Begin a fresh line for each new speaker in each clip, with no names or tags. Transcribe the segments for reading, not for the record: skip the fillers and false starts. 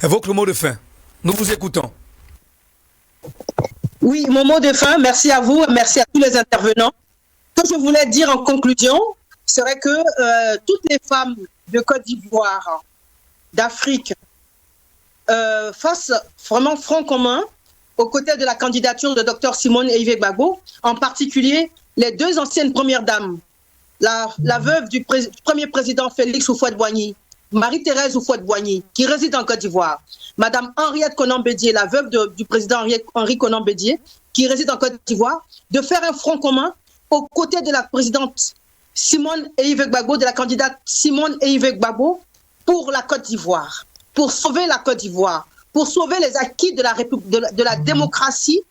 Évoque le mot de fin. Nous vous écoutons.
Oui, mon mot de fin, merci à vous, merci à tous les intervenants. Ce que je voulais dire en conclusion serait que toutes les femmes de Côte d'Ivoire, d'Afrique, fassent vraiment front commun aux côtés de la candidature de Dr Simone Eyive Gbagbo, en particulier les deux anciennes premières dames, la veuve du premier président Félix Houphouët-Boigny, Marie-Thérèse Houphouët-Boigny, qui réside en Côte d'Ivoire, Madame Henriette Konan-Bédié, la veuve du président Henri Konan-Bédié, qui réside en Côte d'Ivoire, de faire un front commun aux côtés de la présidente Simone Eyive Gbagbo, de la candidate Simone Eyive Gbagbo, pour la Côte d'Ivoire, pour sauver la Côte d'Ivoire, pour sauver les acquis de la démocratie,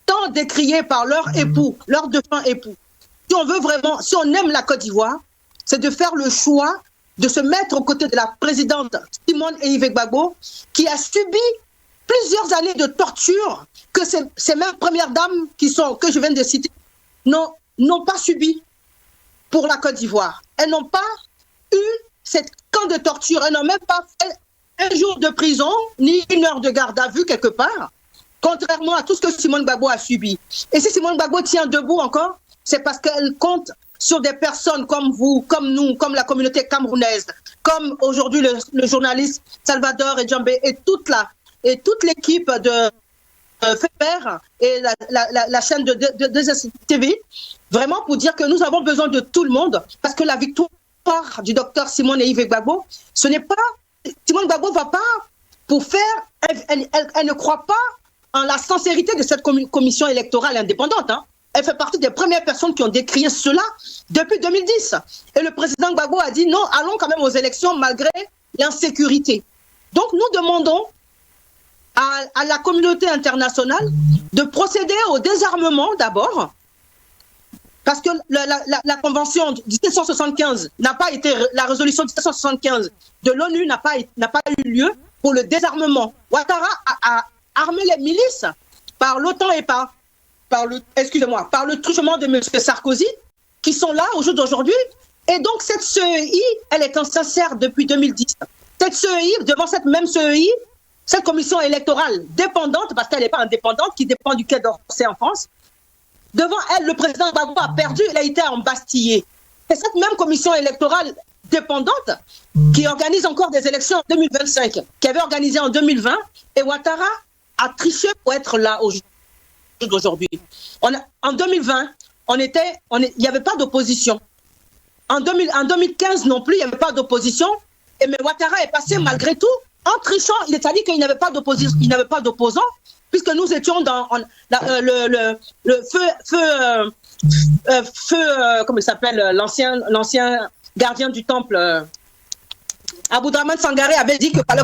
tant décriés par leurs époux, leurs défunts époux. Si on veut vraiment, si on aime la Côte d'Ivoire, c'est de faire le choix de se mettre aux côtés de la présidente Simone Eyive Gbagbo, qui a subi plusieurs années de torture que ces mêmes premières dames que je viens de citer n'ont pas subi pour la Côte d'Ivoire. Elles n'ont pas eu cette camp de torture, elles n'ont même pas fait un jour de prison, ni une heure de garde à vue quelque part, contrairement à tout ce que Simone Gbagbo a subi. Et si Simone Gbagbo tient debout encore, c'est parce qu'elle compte sur des personnes comme vous, comme nous, comme la communauté camerounaise, comme aujourd'hui le journaliste Salvador Edjambé et toute l'équipe de FEPER et la chaîne de TV, vraiment pour dire que nous avons besoin de tout le monde, parce que la victoire du docteur Simone Eyive Gbagbo, ce n'est pas... Simone Gbagbo ne va pas pour faire... Elle ne croit pas en la sincérité de cette commission électorale indépendante. Hein. Elle fait partie des premières personnes qui ont décrié cela depuis 2010. Et le président Gbagbo a dit non, allons quand même aux élections malgré l'insécurité. Donc nous demandons à la communauté internationale de procéder au désarmement d'abord, parce que la convention de 1775 n'a pas été, la résolution de 1775 de l'ONU n'a pas eu lieu pour le désarmement. Ouattara a armé les milices par l'OTAN et par le truchement de M. Sarkozy, qui sont là au jour d'aujourd'hui. Et donc cette CEI, elle est insincère depuis 2010. Cette CEI, devant cette même CEI, cette commission électorale dépendante, parce qu'elle n'est pas indépendante, qui dépend du Quai d'Orsay en France, devant elle, le président Gbagbo a perdu, il a été embastillé. Et cette même commission électorale dépendante, qui organise encore des élections en 2025, qui avait organisé en 2020, et Ouattara a triché pour être là aujourd'hui. En 2020, il n'y avait pas d'opposition. En 2015 non plus, il n'y avait pas d'opposition. Mais Ouattara est passé malgré tout en trichant. Il est dit qu'il n'avait pas d'opposition, il n'avait pas d'opposants, puisque nous étions dans le comment il s'appelle, l'ancien gardien du temple, Aboudraman Sangaré avait dit qu'il fallait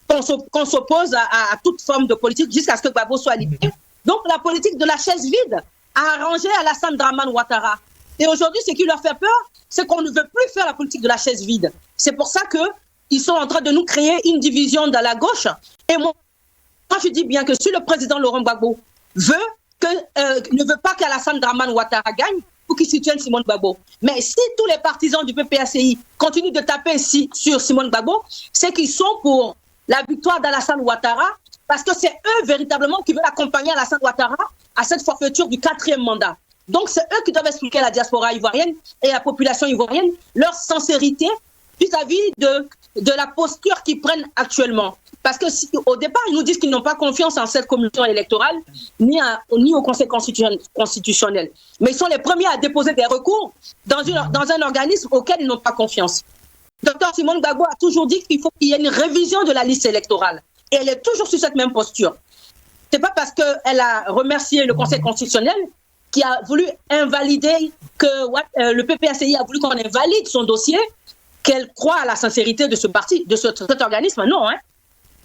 qu'on s'oppose à toute forme de politique jusqu'à ce que Gbagbo soit libéré. Donc la politique de la chaise vide a arrangé Alassane Dramane Ouattara. Et aujourd'hui, ce qui leur fait peur, c'est qu'on ne veut plus faire la politique de la chaise vide. C'est pour ça qu'ils sont en train de nous créer une division dans la gauche. Et moi, je dis bien que si le président Laurent Gbagbo ne veut pas qu'Alassane Dramane Ouattara gagne, pour qu'il soutienne Simone Gbagbo. Mais si tous les partisans du PPACI continuent de taper sur Simone Gbagbo, c'est qu'ils sont pour la victoire d'Alassane Ouattara, parce que c'est eux véritablement qui veulent accompagner Alassane Ouattara à cette forfaiture du 4e mandat. Donc c'est eux qui doivent expliquer à la diaspora ivoirienne et à la population ivoirienne leur sincérité vis-à-vis de la posture qu'ils prennent actuellement. Parce qu'au départ, ils nous disent qu'ils n'ont pas confiance en cette commission électorale, ni au Conseil constitutionnel. Mais ils sont les premiers à déposer des recours dans un organisme auquel ils n'ont pas confiance. Dr Simone Gbagbo a toujours dit qu'il faut qu'il y ait une révision de la liste électorale. Et elle est toujours sur cette même posture. Ce n'est pas parce qu'elle a remercié le Conseil constitutionnel qui a voulu invalider, que le PPACI a voulu qu'on invalide son dossier, qu'elle croit à la sincérité de ce parti, de cet organisme. Non, hein.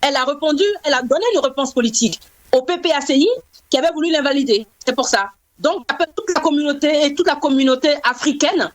Elle a répondu, elle a donné une réponse politique au PPACI qui avait voulu l'invalider. C'est pour ça. Donc, toute la communauté africaine